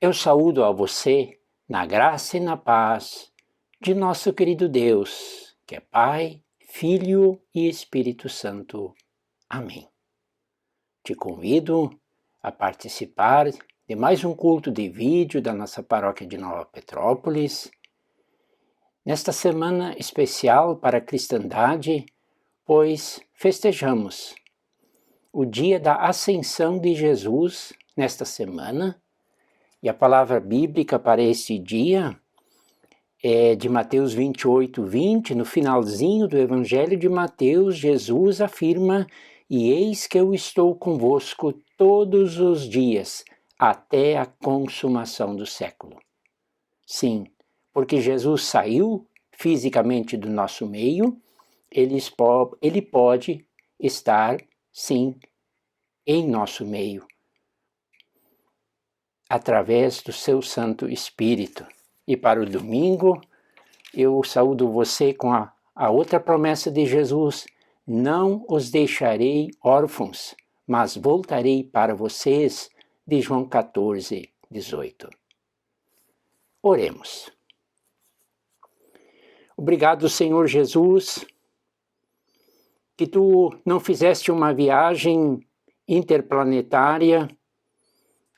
Eu saúdo a você na graça e na paz de nosso querido Deus, que é Pai, Filho e Espírito Santo. Amém. Te convido a participar de mais um culto de vídeo da nossa paróquia de Nova Petrópolis, nesta semana especial para a cristandade, pois festejamos o dia da Ascensão de Jesus nesta semana, e a palavra bíblica para este dia é de Mateus 28:20, no finalzinho do Evangelho de Mateus, Jesus afirma: "E eis que eu estou convosco todos os dias, até a consumação do século." Sim, porque Jesus saiu fisicamente do nosso meio, ele pode estar, sim, em nosso meio, através do seu Santo Espírito. E para o domingo, eu saúdo você com a outra promessa de Jesus: "Não os deixarei órfãos, mas voltarei para vocês", de João 14:18. Oremos. Obrigado, Senhor Jesus, que tu não fizeste uma viagem interplanetária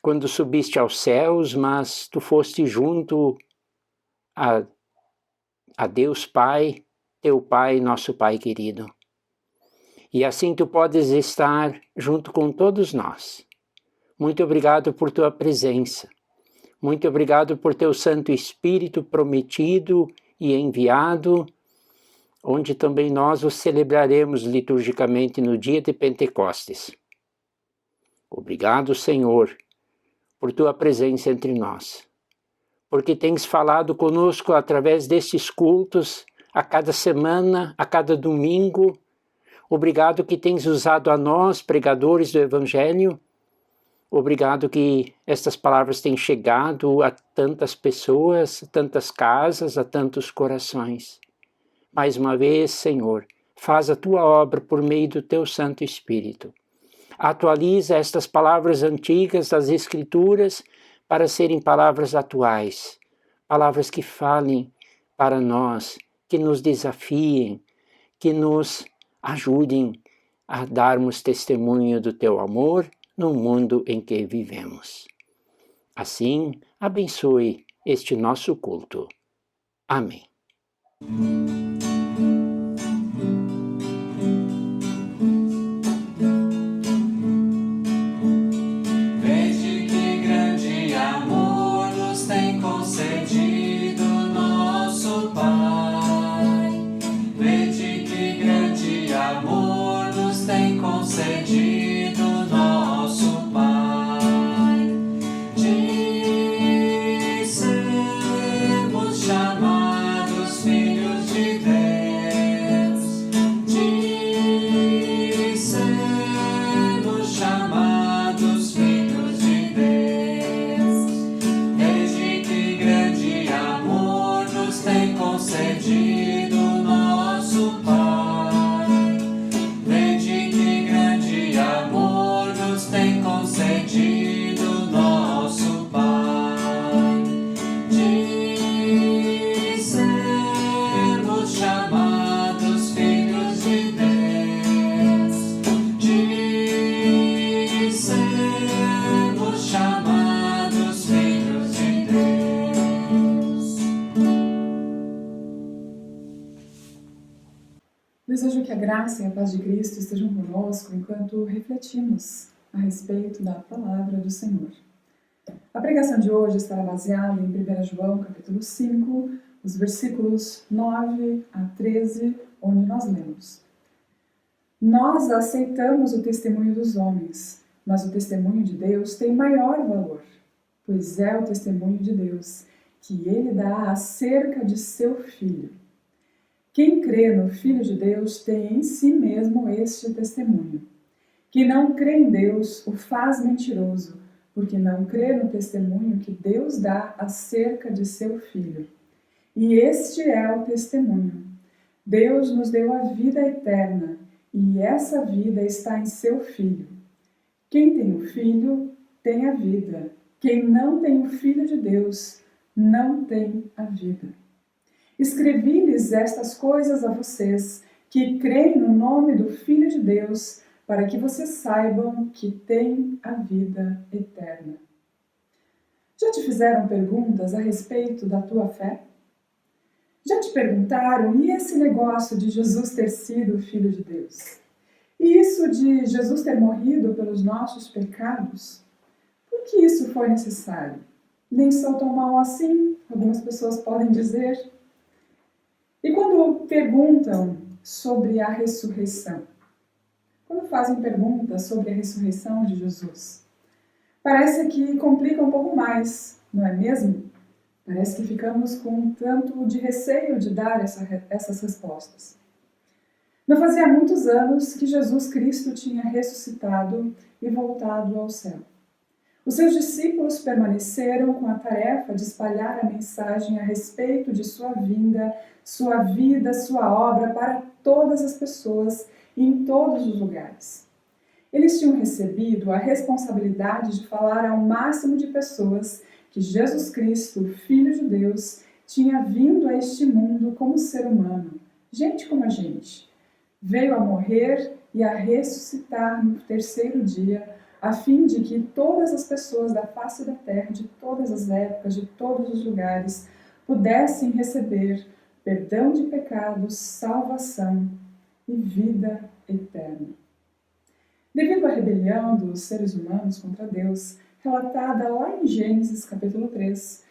quando subiste aos céus, mas tu foste junto a Deus Pai, teu Pai, nosso Pai querido. E assim tu podes estar junto com todos nós. Muito obrigado por tua presença. Muito obrigado por teu Santo Espírito prometido e enviado, onde também nós o celebraremos liturgicamente no dia de Pentecostes. Obrigado, Senhor, por tua presença entre nós, porque tens falado conosco através destes cultos, a cada semana, a cada domingo. Obrigado que tens usado a nós, pregadores do Evangelho. Obrigado que estas palavras têm chegado a tantas pessoas, a tantas casas, a tantos corações. Mais uma vez, Senhor, faz a tua obra por meio do teu Santo Espírito. Atualiza estas palavras antigas das Escrituras para serem palavras atuais, palavras que falem para nós, que nos desafiem, que nos ajudem a darmos testemunho do teu amor no mundo em que vivemos. Assim, abençoe este nosso culto. Amém. Desejo que a graça e a paz de Cristo estejam conosco enquanto refletimos a respeito da palavra do Senhor. A pregação de hoje estará baseada em 1 João, capítulo 5, os versículos 9 a 13, onde nós lemos: "Nós aceitamos o testemunho dos homens, mas o testemunho de Deus tem maior valor, pois é o testemunho de Deus que ele dá acerca de seu Filho. Quem crê no Filho de Deus tem em si mesmo este testemunho. Quem não crê em Deus o faz mentiroso, porque não crê no testemunho que Deus dá acerca de seu Filho. E este é o testemunho. Deus nos deu a vida eterna, e essa vida está em seu Filho. Quem tem o Filho tem a vida. Quem não tem o Filho de Deus não tem a vida. Escrevi-lhes estas coisas a vocês, que creem no nome do Filho de Deus, para que vocês saibam que têm a vida eterna. Já te fizeram perguntas a respeito da tua fé? Já te perguntaram, e esse negócio de Jesus ter sido o Filho de Deus? E isso de Jesus ter morrido pelos nossos pecados? Por que isso foi necessário? Nem sou tão mal assim, algumas pessoas podem dizer. E quando perguntam sobre a ressurreição? Quando fazem perguntas sobre a ressurreição de Jesus? Parece que complica um pouco mais, não é mesmo? Parece que ficamos com um tanto de receio de dar essas respostas. Não fazia muitos anos que Jesus Cristo tinha ressuscitado e voltado ao céu. Os seus discípulos permaneceram com a tarefa de espalhar a mensagem a respeito de sua vinda, sua vida, sua obra para todas as pessoas e em todos os lugares. Eles tinham recebido a responsabilidade de falar ao máximo de pessoas que Jesus Cristo, Filho de Deus, tinha vindo a este mundo como ser humano, gente como a gente. Veio a morrer e a ressuscitar no terceiro dia, a fim de que todas as pessoas da face da terra, de todas as épocas, de todos os lugares, pudessem receber perdão de pecados, salvação e vida eterna. Devido à rebelião dos seres humanos contra Deus, relatada lá em Gênesis capítulo 3,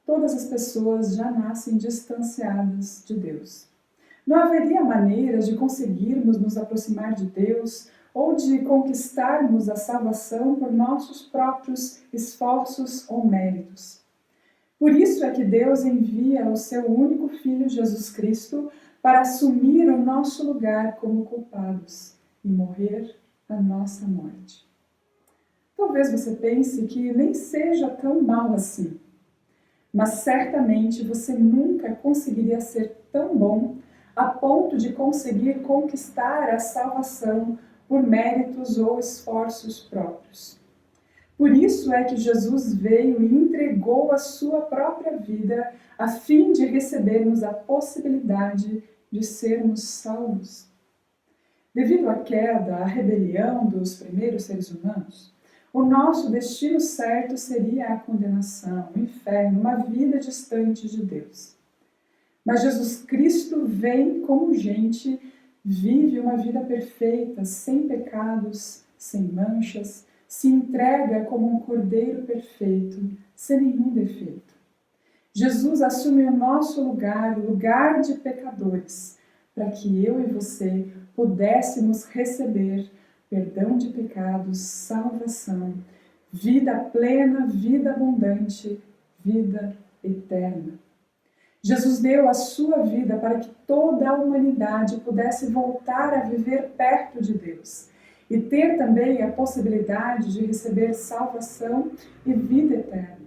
todas as pessoas já nascem distanciadas de Deus. Não haveria maneiras de conseguirmos nos aproximar de Deus ou de conquistarmos a salvação por nossos próprios esforços ou méritos. Por isso é que Deus envia o seu único Filho, Jesus Cristo, para assumir o nosso lugar como culpados e morrer a nossa morte. Talvez você pense que nem seja tão mal assim, mas certamente você nunca conseguiria ser tão bom a ponto de conseguir conquistar a salvação por méritos ou esforços próprios. Por isso é que Jesus veio e entregou a sua própria vida a fim de recebermos a possibilidade de sermos salvos. Devido à queda, à rebelião dos primeiros seres humanos, o nosso destino certo seria a condenação, o inferno, uma vida distante de Deus. Mas Jesus Cristo vem como gente, vive uma vida perfeita, sem pecados, sem manchas, se entrega como um cordeiro perfeito, sem nenhum defeito. Jesus assume o nosso lugar, o lugar de pecadores, para que eu e você pudéssemos receber perdão de pecados, salvação, vida plena, vida abundante, vida eterna. Jesus deu a sua vida para que toda a humanidade pudesse voltar a viver perto de Deus e ter também a possibilidade de receber salvação e vida eterna.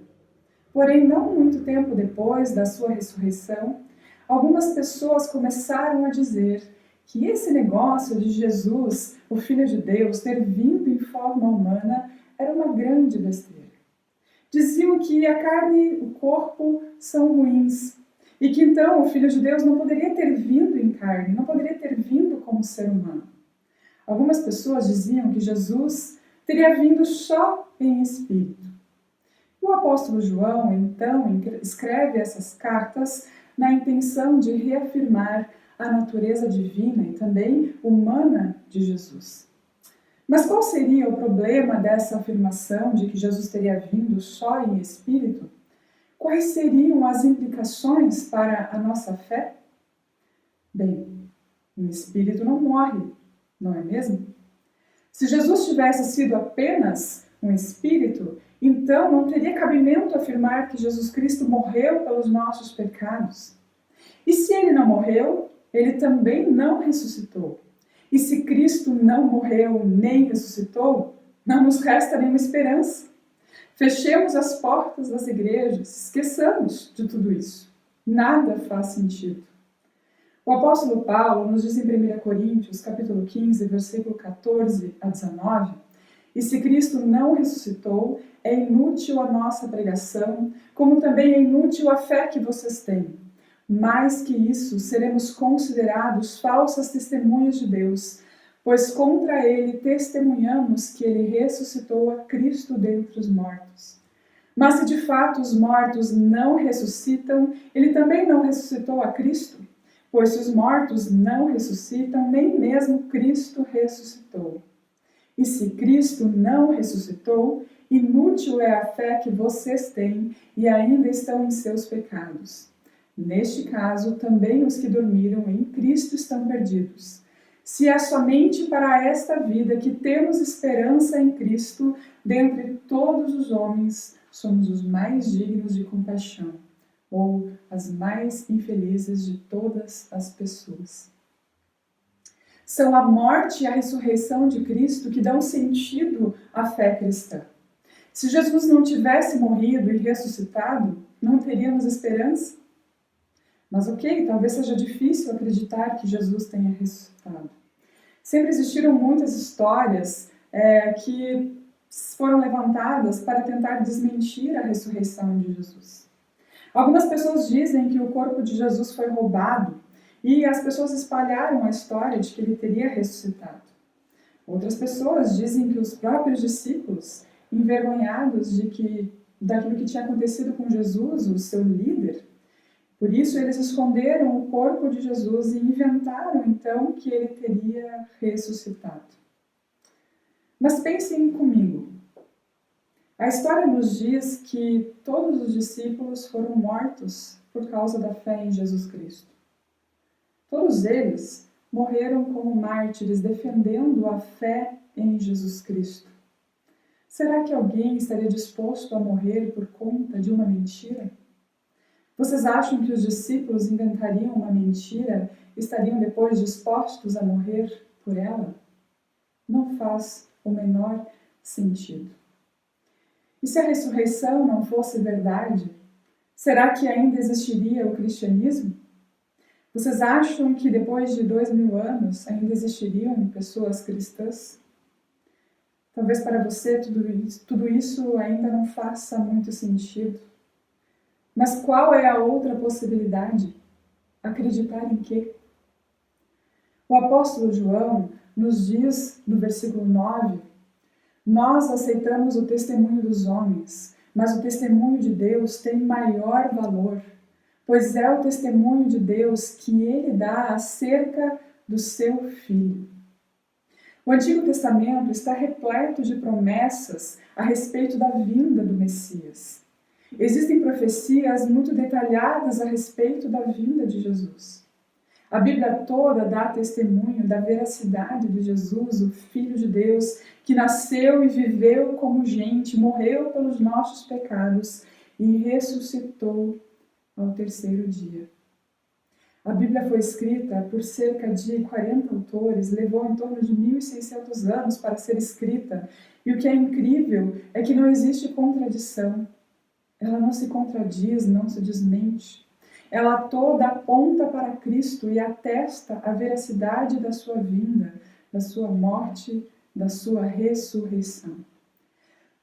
Porém, não muito tempo depois da sua ressurreição, algumas pessoas começaram a dizer que esse negócio de Jesus, o Filho de Deus, ter vindo em forma humana era uma grande besteira. Diziam que a carne e o corpo são ruins e que então o Filho de Deus não poderia ter vindo em carne, não poderia ter vindo como ser humano. Algumas pessoas diziam que Jesus teria vindo só em espírito. O apóstolo João, então, escreve essas cartas na intenção de reafirmar a natureza divina e também humana de Jesus. Mas qual seria o problema dessa afirmação de que Jesus teria vindo só em espírito? Quais seriam as implicações para a nossa fé? Bem, um espírito não morre, não é mesmo? Se Jesus tivesse sido apenas um espírito, então não teria cabimento afirmar que Jesus Cristo morreu pelos nossos pecados. E se ele não morreu, ele também não ressuscitou. E se Cristo não morreu nem ressuscitou, não nos resta nenhuma esperança. Fechemos as portas das igrejas, esqueçamos de tudo isso. Nada faz sentido. O apóstolo Paulo nos diz em 1 Coríntios, capítulo 15, versículo 14 a 19, E se Cristo não ressuscitou, é inútil a nossa pregação, como também é inútil a fé que vocês têm. Mais que isso, seremos considerados falsas testemunhas de Deus, pois contra ele testemunhamos que ele ressuscitou a Cristo dentre os mortos. Mas se de fato os mortos não ressuscitam, ele também não ressuscitou a Cristo? Pois se os mortos não ressuscitam, nem mesmo Cristo ressuscitou. E se Cristo não ressuscitou, inútil é a fé que vocês têm e ainda estão em seus pecados. Neste caso, também os que dormiram em Cristo estão perdidos. Se é somente para esta vida que temos esperança em Cristo, dentre todos os homens, somos os mais dignos de compaixão, ou as mais infelizes de todas as pessoas. São a morte e a ressurreição de Cristo que dão sentido à fé cristã. Se Jesus não tivesse morrido e ressuscitado, não teríamos esperança? Mas talvez seja difícil acreditar que Jesus tenha ressuscitado. Sempre existiram muitas histórias que foram levantadas para tentar desmentir a ressurreição de Jesus. Algumas pessoas dizem que o corpo de Jesus foi roubado e as pessoas espalharam a história de que ele teria ressuscitado. Outras pessoas dizem que os próprios discípulos, envergonhados daquilo que tinha acontecido com Jesus, o seu líder, por isso eles esconderam o corpo de Jesus e inventaram então que ele teria ressuscitado. Mas pensem comigo. A história nos diz que todos os discípulos foram mortos por causa da fé em Jesus Cristo. Todos eles morreram como mártires, defendendo a fé em Jesus Cristo. Será que alguém estaria disposto a morrer por conta de uma mentira? Vocês acham que os discípulos inventariam uma mentira e estariam depois dispostos a morrer por ela? Não faz o menor sentido. E se a ressurreição não fosse verdade, será que ainda existiria o cristianismo? Vocês acham que depois de 2000 anos ainda existiriam pessoas cristãs? Talvez para você tudo isso ainda não faça muito sentido. Mas qual é a outra possibilidade? Acreditar em quê? O apóstolo João nos diz, no versículo 9, nós aceitamos o testemunho dos homens, mas o testemunho de Deus tem maior valor, pois é o testemunho de Deus que ele dá acerca do seu Filho. O Antigo Testamento está repleto de promessas a respeito da vinda do Messias. Existem profecias muito detalhadas a respeito da vinda de Jesus. A Bíblia toda dá testemunho da veracidade de Jesus, o Filho de Deus, que nasceu e viveu como gente, morreu pelos nossos pecados e ressuscitou ao terceiro dia. A Bíblia foi escrita por cerca de 40 autores, levou em torno de 1.600 anos para ser escrita, e o que é incrível é que não existe contradição. Ela não se contradiz, não se desmente. Ela toda aponta para Cristo e atesta a veracidade da sua vinda, da sua morte, da sua ressurreição.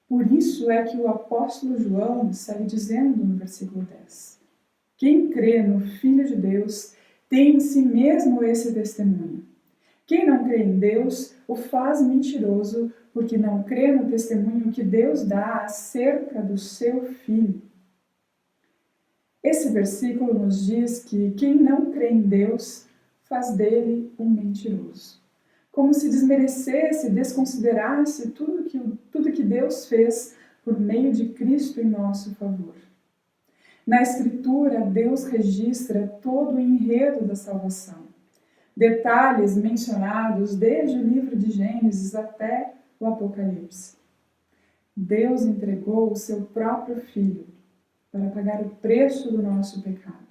Por isso é que o apóstolo João segue dizendo no versículo 10: quem crê no Filho de Deus tem em si mesmo esse testemunho. Quem não crê em Deus o faz mentiroso, porque não crê no testemunho que Deus dá acerca do seu Filho. Esse versículo nos diz que quem não crê em Deus faz dele um mentiroso. Como se desmerecesse, desconsiderasse tudo que Deus fez por meio de Cristo em nosso favor. Na Escritura, Deus registra todo o enredo da salvação. Detalhes mencionados desde o livro de Gênesis até o Apocalipse. Deus entregou o seu próprio Filho para pagar o preço do nosso pecado.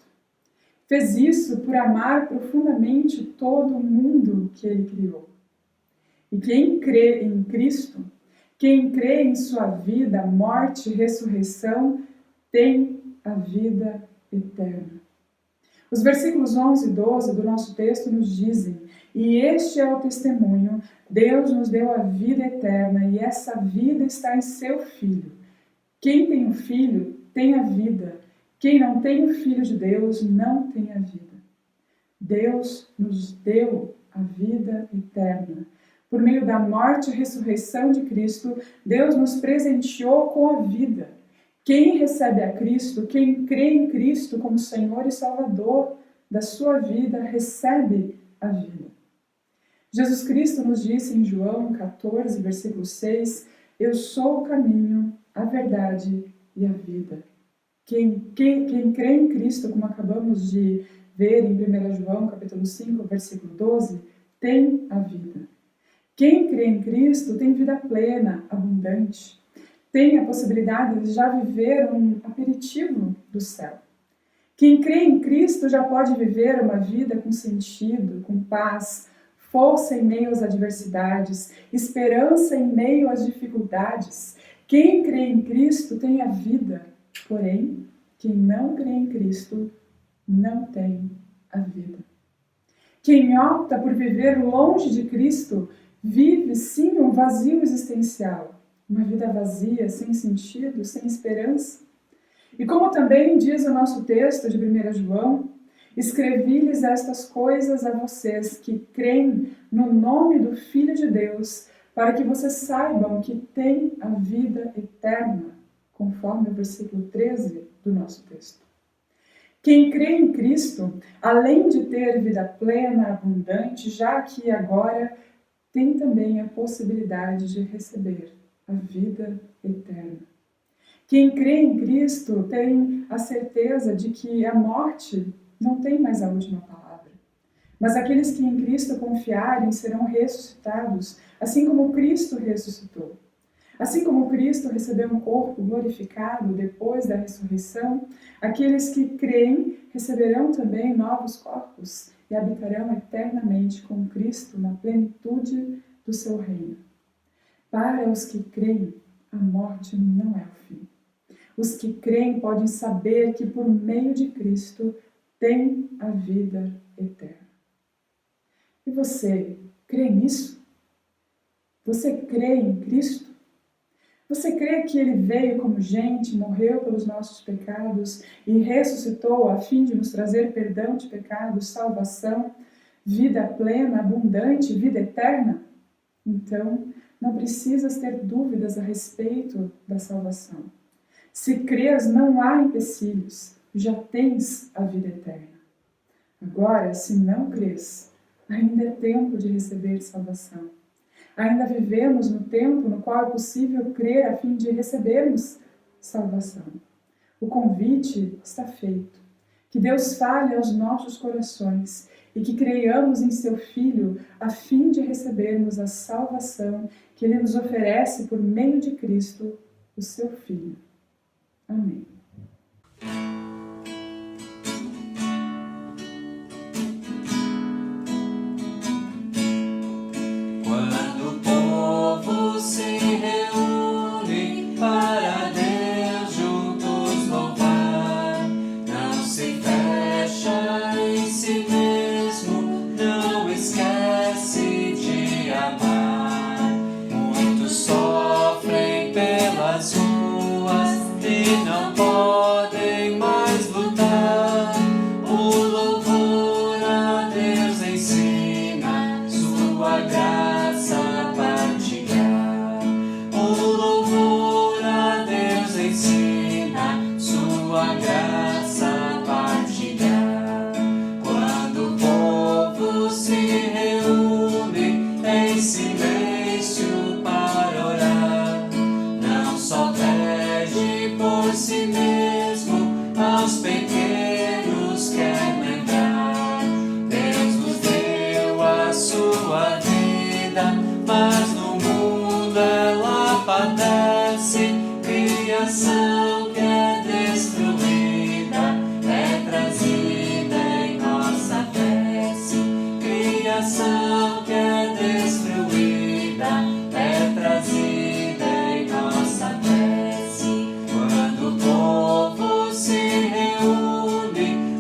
Fez isso por amar profundamente todo o mundo que ele criou. E quem crê em Cristo, quem crê em sua vida, morte e ressurreição, tem a vida eterna. Os versículos 11 e 12 do nosso texto nos dizem: e este é o testemunho, Deus nos deu a vida eterna, e essa vida está em seu Filho. Quem tem o Filho tem a vida. Quem não tem o Filho de Deus não tem a vida. Deus nos deu a vida eterna. Por meio da morte e ressurreição de Cristo, Deus nos presenteou com a vida. Quem recebe a Cristo, quem crê em Cristo como Senhor e Salvador da sua vida, recebe a vida. Jesus Cristo nos disse em João 14, versículo 6, eu sou o caminho, a verdade e a vida. Quem crê em Cristo, como acabamos de ver em 1 João capítulo 5, versículo 12, tem a vida. Quem crê em Cristo tem vida plena, abundante. Tem a possibilidade de já viver um aperitivo do céu. Quem crê em Cristo já pode viver uma vida com sentido, com paz, força em meio às adversidades, esperança em meio às dificuldades. Quem crê em Cristo tem a vida, porém, quem não crê em Cristo não tem a vida. Quem opta por viver longe de Cristo vive sim um vazio existencial, uma vida vazia, sem sentido, sem esperança. E como também diz o nosso texto de 1 João, escrevi-lhes estas coisas a vocês que creem no nome do Filho de Deus, para que vocês saibam que têm a vida eterna, conforme o versículo 13 do nosso texto. Quem crê em Cristo, além de ter vida plena, abundante, já aqui e agora, tem também a possibilidade de receber a vida eterna. Quem crê em Cristo tem a certeza de que a morte não tem mais a última palavra. Mas aqueles que em Cristo confiarem serão ressuscitados, assim como Cristo ressuscitou. Assim como Cristo recebeu um corpo glorificado depois da ressurreição, aqueles que creem receberão também novos corpos e habitarão eternamente com Cristo na plenitude do seu reino. Para os que creem, a morte não é o fim. Os que creem podem saber que por meio de Cristo têm a vida eterna. E você crê nisso? Você crê em Cristo? Você crê que Ele veio como gente, morreu pelos nossos pecados e ressuscitou a fim de nos trazer perdão de pecados, salvação, vida plena, abundante, vida eterna? Então, não precisas ter dúvidas a respeito da salvação. Se crês, não há empecilhos, já tens a vida eterna. Agora, se não crês, ainda é tempo de receber salvação. Ainda vivemos no tempo no qual é possível crer a fim de recebermos salvação. O convite está feito. Que Deus fale aos nossos corações e que creiamos em seu Filho a fim de recebermos a salvação que Ele nos oferece por meio de Cristo, o seu Filho. Amém. Quando o povo se reúne,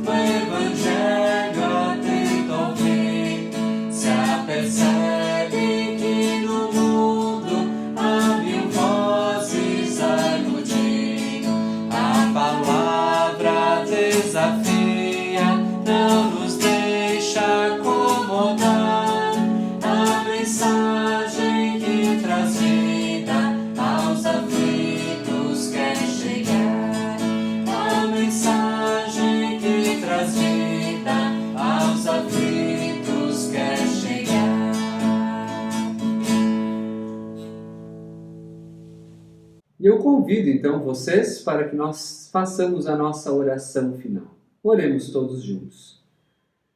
o Evangelho E eu convido então vocês para que nós façamos a nossa oração final. Oremos todos juntos.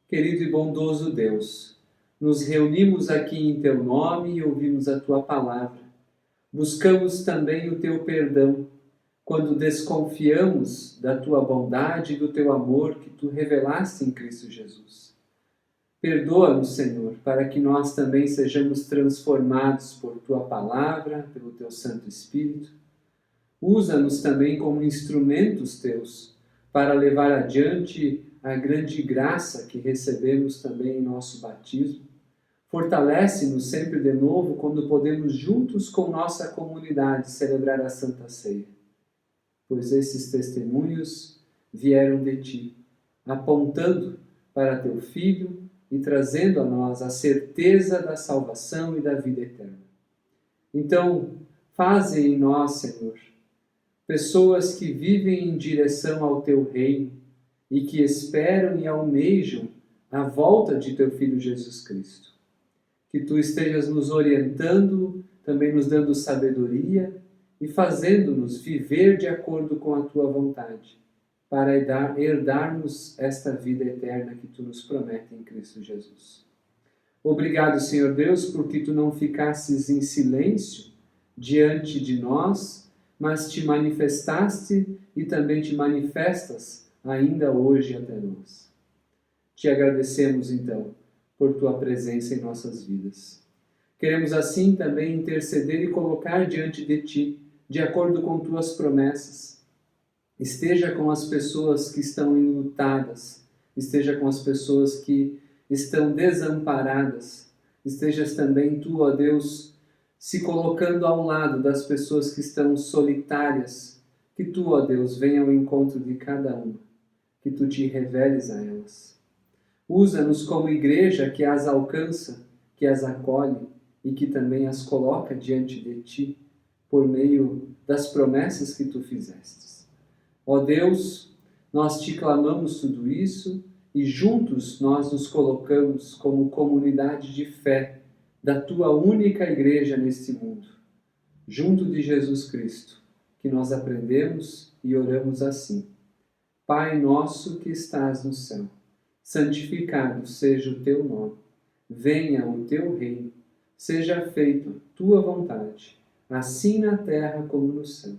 Querido e bondoso Deus, nos reunimos aqui em Teu nome e ouvimos a Tua palavra. Buscamos também o Teu perdão, quando desconfiamos da Tua bondade e do Teu amor que Tu revelaste em Cristo Jesus. Perdoa-nos, Senhor, para que nós também sejamos transformados por Tua palavra, pelo Teu Santo Espírito. Usa-nos também como instrumentos Teus para levar adiante a grande graça que recebemos também em nosso batismo. Fortalece-nos sempre de novo quando podemos juntos com nossa comunidade celebrar a Santa Ceia. Pois esses testemunhos vieram de Ti, apontando para Teu Filho e trazendo a nós a certeza da salvação e da vida eterna. Então, faze em nós, Senhor, pessoas que vivem em direção ao Teu reino e que esperam e almejam a volta de Teu Filho Jesus Cristo. Que Tu estejas nos orientando, também nos dando sabedoria e fazendo-nos viver de acordo com a Tua vontade, para herdarmos esta vida eterna que Tu nos promete em Cristo Jesus. Obrigado, Senhor Deus, porque Tu não ficasses em silêncio diante de nós, mas Te manifestaste e também Te manifestas ainda hoje até nós. Te agradecemos, então, por Tua presença em nossas vidas. Queremos assim também interceder e colocar diante de Ti, de acordo com Tuas promessas. Esteja com as pessoas que estão enlutadas, esteja com as pessoas que estão desamparadas, estejas também Tu, ó Deus, se colocando ao lado das pessoas que estão solitárias, que Tu, ó Deus, venha ao encontro de cada uma, que Tu Te reveles a elas. Usa-nos como igreja que as alcança, que as acolhe e que também as coloca diante de Ti, por meio das promessas que Tu fizestes. Ó Deus, nós Te clamamos tudo isso e juntos nós nos colocamos como comunidade de fé da Tua única igreja neste mundo, junto de Jesus Cristo, que nós aprendemos e oramos assim. Pai nosso que estás no céu, santificado seja o Teu nome. Venha o Teu reino. Seja feita Tua vontade, assim na terra como no céu.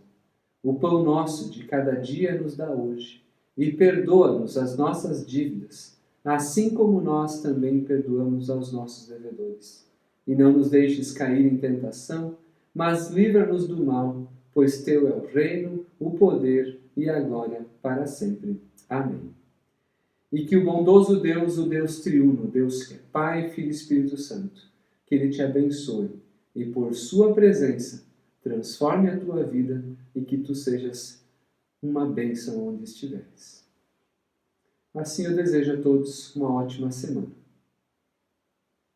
O pão nosso de cada dia nos dá hoje. E perdoa-nos as nossas dívidas, assim como nós também perdoamos aos nossos devedores. E não nos deixes cair em tentação, mas livra-nos do mal, pois Teu é o reino, o poder e a glória para sempre. Amém. E que o bondoso Deus, o Deus triuno, Deus que é Pai, Filho e Espírito Santo, que Ele te abençoe e por Sua presença transforme a tua vida e que tu sejas uma bênção onde estiveres. Assim eu desejo a todos uma ótima semana.